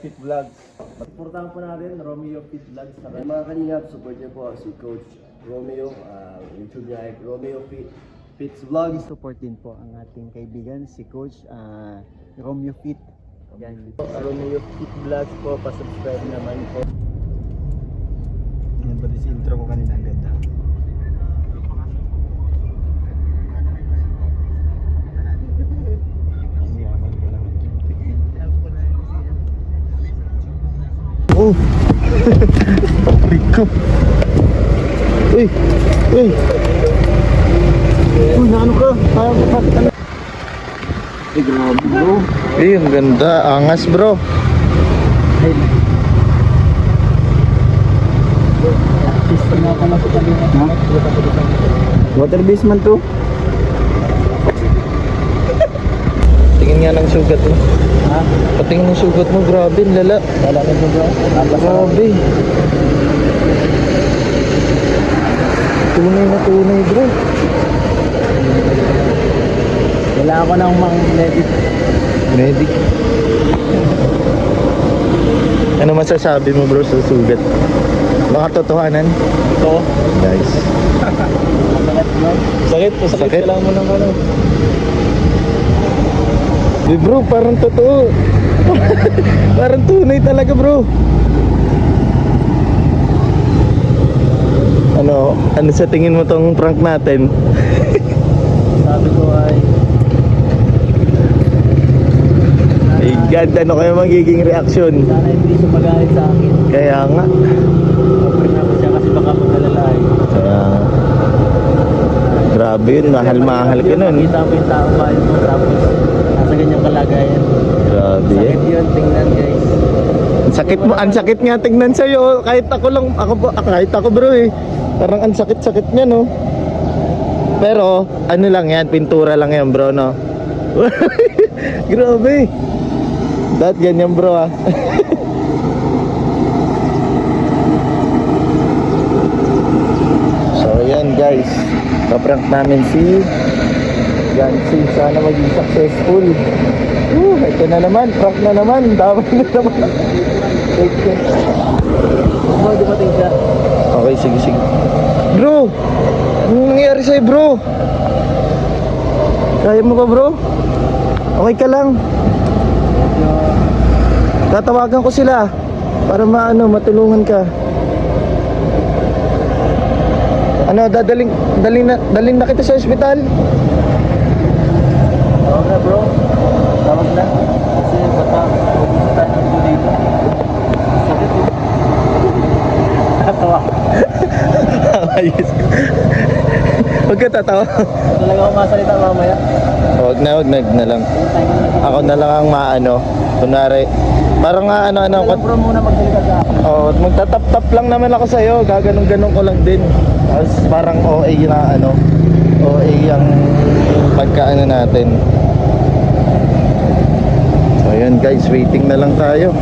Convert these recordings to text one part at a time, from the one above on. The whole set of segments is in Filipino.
Fit Vlogs. Supportahan po natin Romeo Fit Vlogs. Mga kalingap, support niyo po si Coach Romeo. YouTube niya ay Romeo Fits Vlogs. Support din po ang ating kaibigan si Coach Romeo Fit. Yan. Romeo Fit Vlogs po, pa-subscribe naman po. Yan pati si intro ko kanina, ang ganda. Oh! Pick up! Uy! Uy! Uy, naano ka? Kaya ko pa. Eh, grabe bro. Eh, ang ganda. Angas bro. Water basement to. Tingin nga ng sugat mo. Ha? Patingin ng sugat mo. Grabe, lala. Wala na po bro. Grabe. Tunay na tunay bro. Kailangan ko ng mga medic. Medic. Ano masasabi mo bro sa sugat? Baka totohanan? Ito. Guys. Masakit bro. Sakit po, Sakit ka lang mo ng ano. Di bro, parang totoo. Parang tunay talaga bro. Ano sa tingin mo tong prank natin? Sabi ko ay God, ano kayo magiging reaksyon? sana hindi siya magalit sa akin. Kaya nga. Siyempre na ko siya kasi baka magkalalay. Kaya grabe yun, mahal ka nun. Kita mo yung tao bahay mo tapos nasa ganyang kalagayan. Grabe yan. Sakit yun, tingnan guys. Ang sakit nga tingnan sa'yo. Kahit ako bro eh. Parang ang sakit-sakit niya no. Pero ano lang yan, pintura lang yan bro no. Grabe. Dahil ganyan bro ah. So yan guys, kaprank namin si Yancy. Sana maging successful. Ito na naman, prank na naman. Dami na naman. Take care. Kung dumating siya, Okay, sige. Bro, anong nangyari sa'yo bro? Kaya mo ba bro? Okay ka lang? Tatawagan ko sila para matulungan ka. Dalhin na kita sa ospital. tawag na bro. Tawag na. Kasi baka pupunta tayo ng dito. Sakit yun. Tatawa. Ayos. Huwag ka tatawa. Talaga ako masalita mamaya. Huwag na lang. Ako na lang ang maano. Kunwari, parang Bro muna magsalita sa akin. magtatap-tap lang naman ako sa'yo. Gaganon-ganon ko lang din. Tapos parang OA na OA yung pagkaano natin. So yun guys, waiting na lang tayo.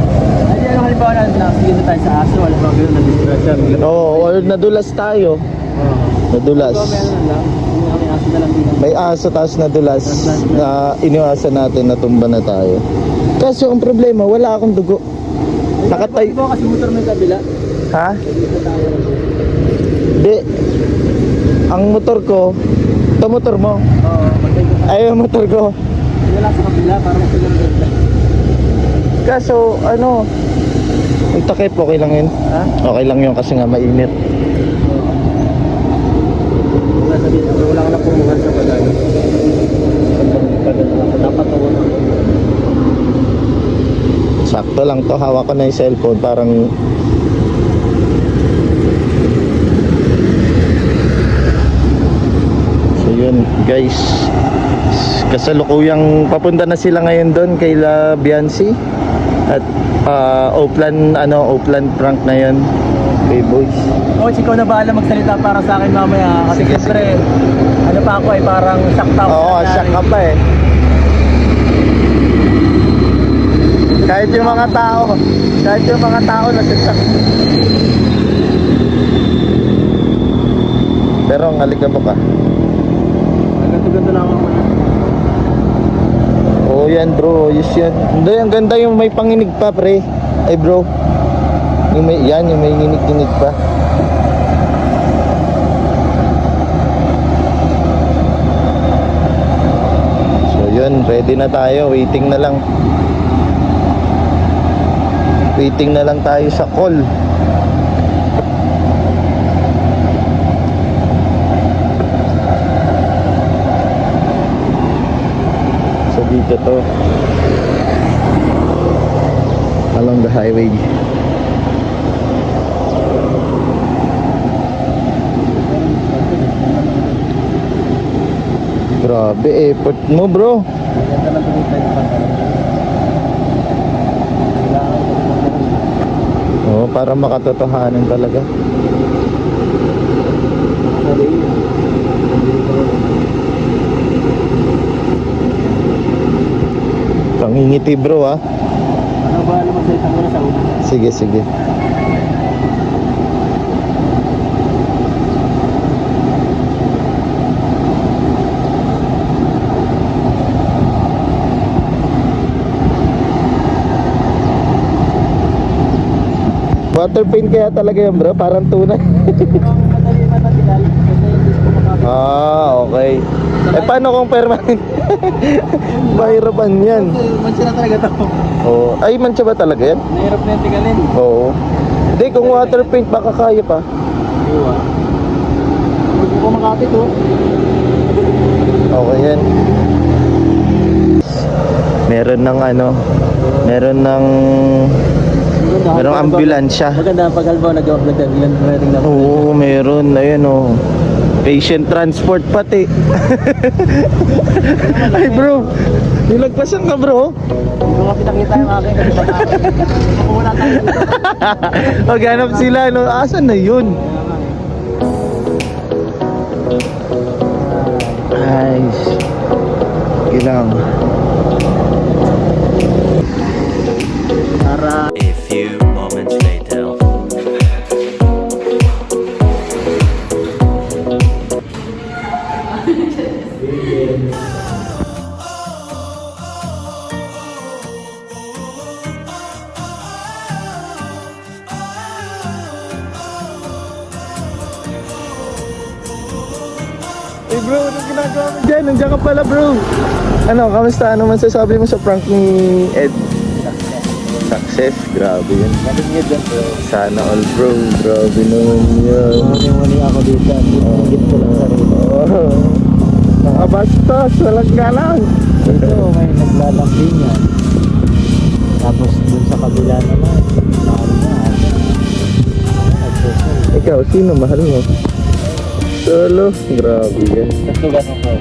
Ay, ano halimbawa na sige na tayo sa aso. Halimbawa gano'n na-distress siya. Oo, or nadulas tayo. Nadulas. Ito, meron na lang. May aso na lang dito. May aso tapos nadulas na iniwasan natin na tumba na tayo. Kaso ang problema, wala akong dugo. Nakatay. Ito kasi motor may kabila. Ha? Dito tayo. Di. Ang motor ko, ito motor mo. Oo, magkay ko. Ay, yung motor ko. Wala sa kabila, parang sila na. Kaso, may takip, okay lang yun. Ha? Okay lang yun kasi nga mainit. Wala sabihin, wala ka na pumuhan sa bagay. Dapat ako na. Sakto lang to, hawak ko na yung cellphone, parang so yun guys, kasalukuyang papunta na sila ngayon doon kay La Biancy at Oplan prank na yun kay boys. Coach, ikaw na bahala magsalita para sa akin mamaya. Kasi Sige, siyempre, ano pa ako ay parang shocked out. Oo, shock ka pa eh. Kahit yung mga tao nasasyak. Pero ang alikabok ka. Ganto-ganto lang ako muna. Oo yan bro, yes yan. Hindi, ang ganda yung may panginig pa pre. Ay bro, yung may, yan, yung may nginig-nginig pa. So yun, ready na tayo, waiting na lang. Waiting na lang tayo sa call. So dito to, along the highway. Grabe effort mo bro. Ganda lang tumita yung pantalon. Kailangan ko tumita. Oo, para makatotohanan talaga. Pangingiti bro ah. Ano ba naman sa itang sa una? Sige, sige. Water paint kaya talaga yan bro, parang tunay. Madali man matigal kasi hindi ko makapit. Okay. Eh paano kung permanent? Mahirapan yan. Mancha na talaga to. Oo. Ay, mancha ba talaga yan? Mahirap na yung tigalin. Oo. Hindi, kung water paint baka kaya pa. Iwa. Hindi ko makapit oh. Okay yan. Meron ng ano, meron ng merong ambulansya. Maganda ang pagkalbo, nag-vlog na. Oo, meron. Ayan oh. Patient transport pati. Ay bro, nilagpasan ka bro. Hindi ko kapitang-kita yung akin kasi baka makuha tayo dito. Maghanap sila, no? Asan na yun? Ay, ilang. Para A few moments later. Hey bro, anong ginagawa mo dyan? Nandiyan ka pala bro. Ano, kamusta? Ano masasabi mo sa prank ni Ed? Success? Grabe yun. galing niya dyan bro. Sana all bro. Grabe naman yan. Muli ako dito. Higit ko lang sarili. Oh. Nakabastos, walang galang. Dito may naglalambing yan. Tapos dun sa kabila naman. Nakano niya. Nagsusol. Ikaw, sino mahal mo? Solo? Grabe yan. Tapos gano'n ko.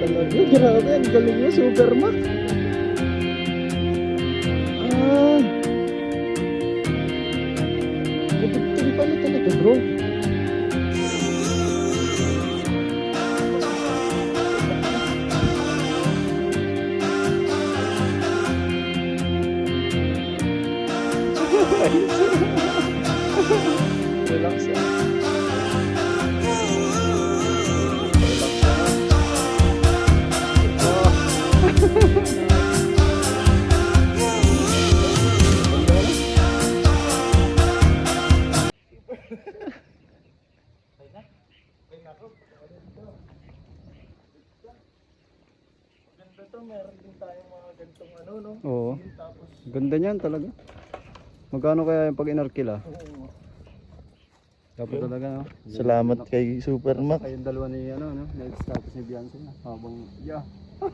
Talaga, grabe. Ang galing mo, Superman. Ah. Gabagting pala talaga, bro. Relax ah. Meron din tayong mga ganitong ano, no? Oo. Tapos, Ganda niyan talaga. Magkano kaya yung pag inarkila? Dapat talaga no. salamat kay Supermax. Kayong dalawa ni ano no, next tapos ni Beyonce habang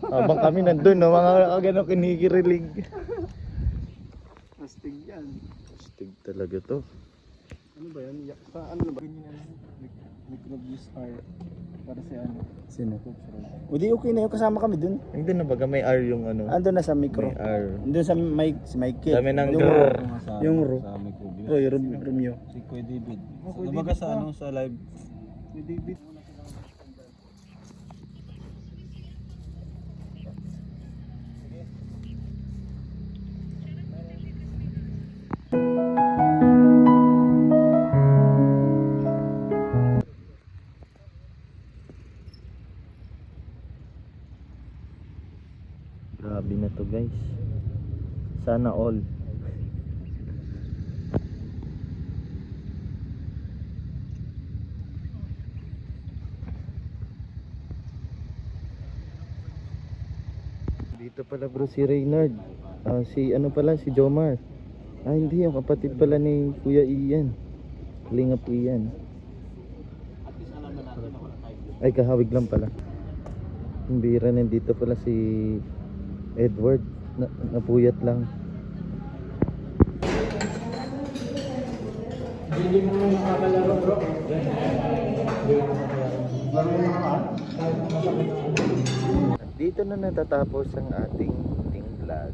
Habang kami nandun, no, mga gano'ng kinikilig. astig yan. Stig talaga to. Ano ba yan? Sa ano ba? Microbius R para sa ano. Sino? O di okay na yung kasama kami dun. Hindi na baga may R yung ano. Ando na sa micro. May R. Doon sa Mike, si Michael. Dami ng yung drawer. Yung Sa microbius. Roy, Romeo. Si Kuya David. Kuya Kumbaga David sa pa. ano, sa live. Si David. Grabe na to guys. Sana all. Dito pala bro si Reynard. Si ano pala si Jomar. Hindi yung kapatid pala ni Kuya Ian. Lingap Ian. Ay kahawig lang pala. Ang bira nandito pala si Edward. Napuyat lang. Dito na natatapos ang ating vlog.